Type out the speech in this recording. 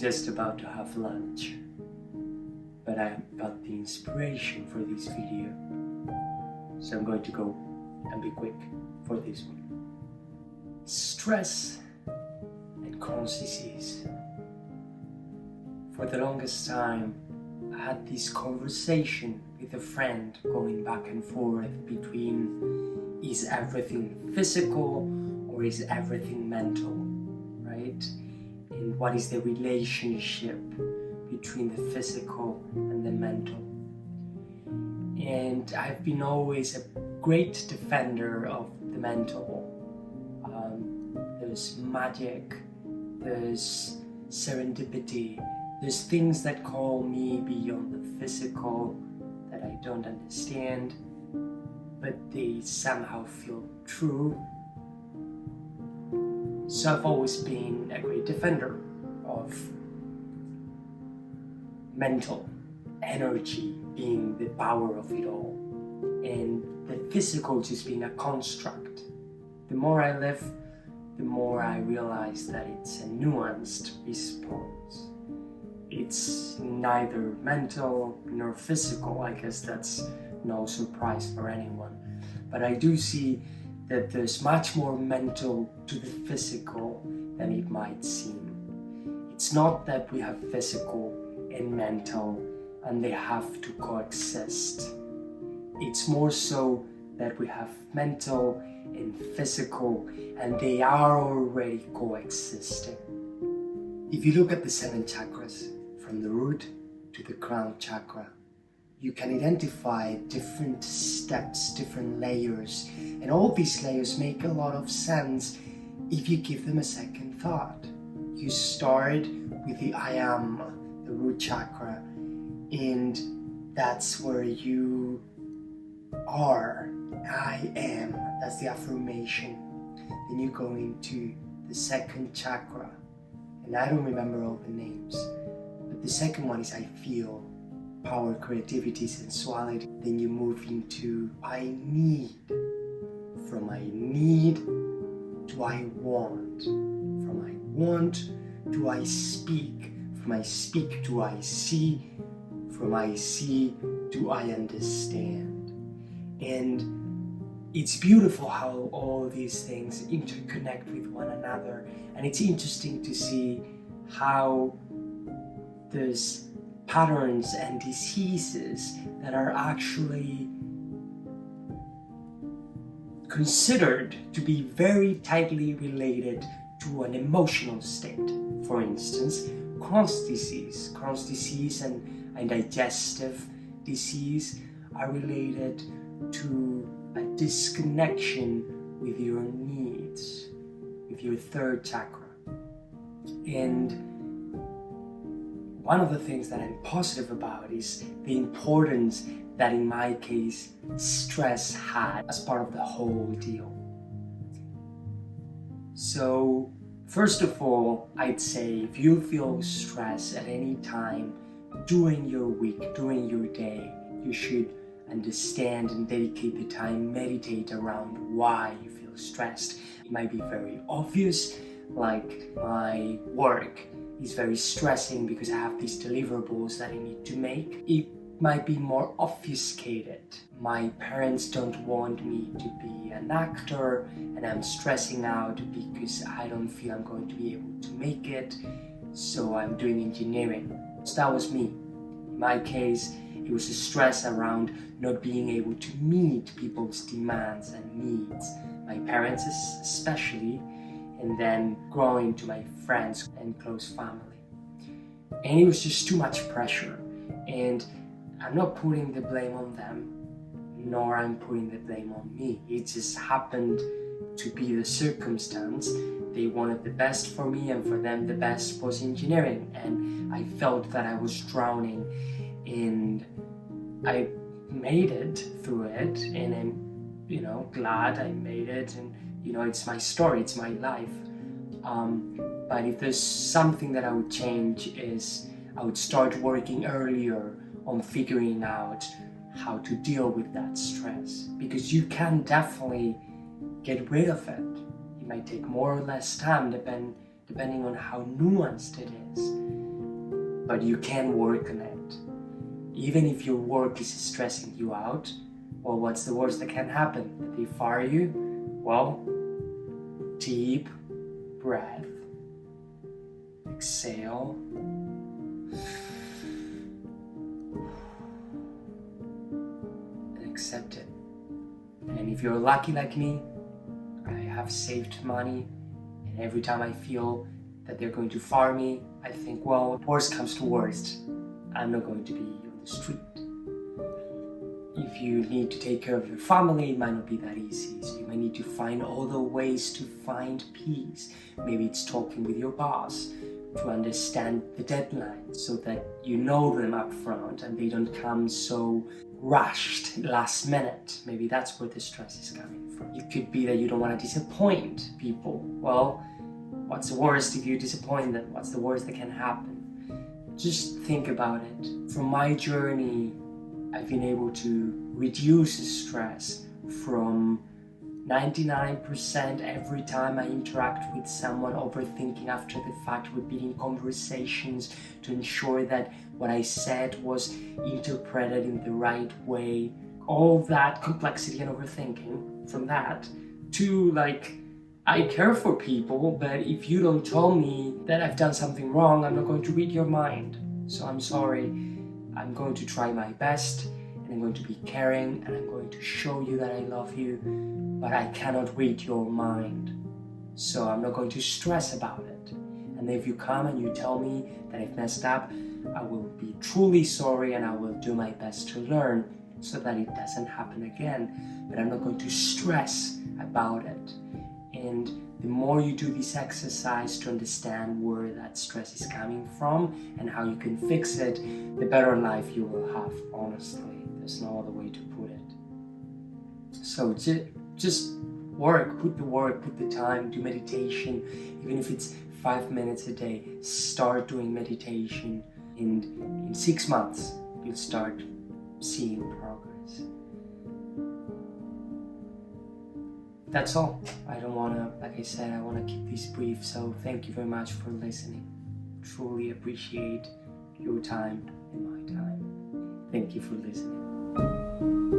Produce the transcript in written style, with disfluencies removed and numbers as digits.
just about to have lunch, but I got the inspiration for this video, so I'm going to go and be quick for this one. Stress and Crohn's disease. For the longest time, I had this conversation with a friend going back and forth between is everything physical or is everything mental, right? And what is the relationship between the physical and the mental? And I've been always a great defender of the mental. There's magic, there's serendipity, there's things that call me beyond the physical that I don't understand, but they somehow feel true. So I've always been a great defender of mental energy being the power of it all, and the physical just being a construct. The more I live, the more I realize that it's a nuanced response. It's neither mental nor physical. I guess that's no surprise for anyone. But I do see that there's much more mental to the physical than it might seem. It's not that we have physical and mental and they have to coexist. It's more so that we have mental and physical and they are already coexisting. If you look at the 7 chakras, from the root to the crown chakra, you can identify different steps, different layers, and all these layers make a lot of sense if you give them a second thought. You start with the I am, the root chakra, and that's where you are. I am, that's the affirmation. Then you go into the second chakra, and I don't remember all the names, but the second one is I feel, power, creativity, sensuality. Then you move into I need. From I need to I want. From I want to I speak. From I speak to I see. From I see to I understand. And it's beautiful how all these things interconnect with one another. And it's interesting to see how there's patterns and diseases that are actually considered to be very tightly related to an emotional state. For instance, Crohn's disease and digestive disease are related to a disconnection with your needs, with your third chakra. And one of the things that I'm positive about is the importance that in my case stress had as part of the whole deal. So first of all, I'd say if you feel stress at any time during your week, during your day, you should understand and dedicate the time, meditate around why you feel stressed. It might be very obvious, like my work is very stressing because I have these deliverables that I need to make. It might be more obfuscated. My parents don't want me to be an actor and I'm stressing out because I don't feel I'm going to be able to make it, so I'm doing engineering. So that was me. In my case, it was a stress around not being able to meet people's demands and needs, my parents especially, and then growing to my friends and close family. And it was just too much pressure. And I'm not putting the blame on them, nor I'm putting the blame on me. It just happened to be the circumstance. They wanted the best for me, and for them the best was engineering. And I felt that I was drowning, and I made it through it, and I'm glad I made it, and it's my story, it's my life. But if there's something that I would change is I would start working earlier on figuring out how to deal with that stress, because you can definitely get rid of it. It might take more or less time depending on how nuanced it is. but you can work on it. Even if your work is stressing you out, well, what's the worst that can happen? That they fire you? Well, deep breath. Exhale. And accept it. And if you're lucky like me, I have saved money, and every time I feel that they're going to fire me, I think, well, worst comes to worst, I'm not going to be on the street. If you need to take care of your family, it might not be that easy, so you might need to find other ways to find peace. Maybe it's talking with your boss to understand the deadlines so that you know them up front and they don't come so rushed last minute. Maybe that's where the stress is coming from. It could be that you don't want to disappoint people. Well, what's the worst if you disappoint them? What's the worst that can happen? Just think about it. From my journey, I've been able to reduce stress from 99% every time I interact with someone, overthinking after the fact, repeating conversations to ensure that what I said was interpreted in the right way. All that complexity and overthinking, from that to I care for people, but if you don't tell me that I've done something wrong, I'm not going to read your mind. So I'm sorry. I'm going to try my best, and I'm going to be caring, and I'm going to show you that I love you, but I cannot read your mind. So I'm not going to stress about it. And if you come and you tell me that I've messed up, I will be truly sorry, and I will do my best to learn so that it doesn't happen again. But I'm not going to stress about it. And the more you do this exercise to understand where that stress is coming from and how you can fix it, the better life you will have, honestly. There's no other way to put it. So just work, put the time, do meditation. Even if it's 5 minutes a day, start doing meditation. And in 6 months, you'll start seeing progress. That's all. I don't want to, like I said, I want to keep this brief. So thank you very much for listening. Truly appreciate your time and my time. Thank you for listening.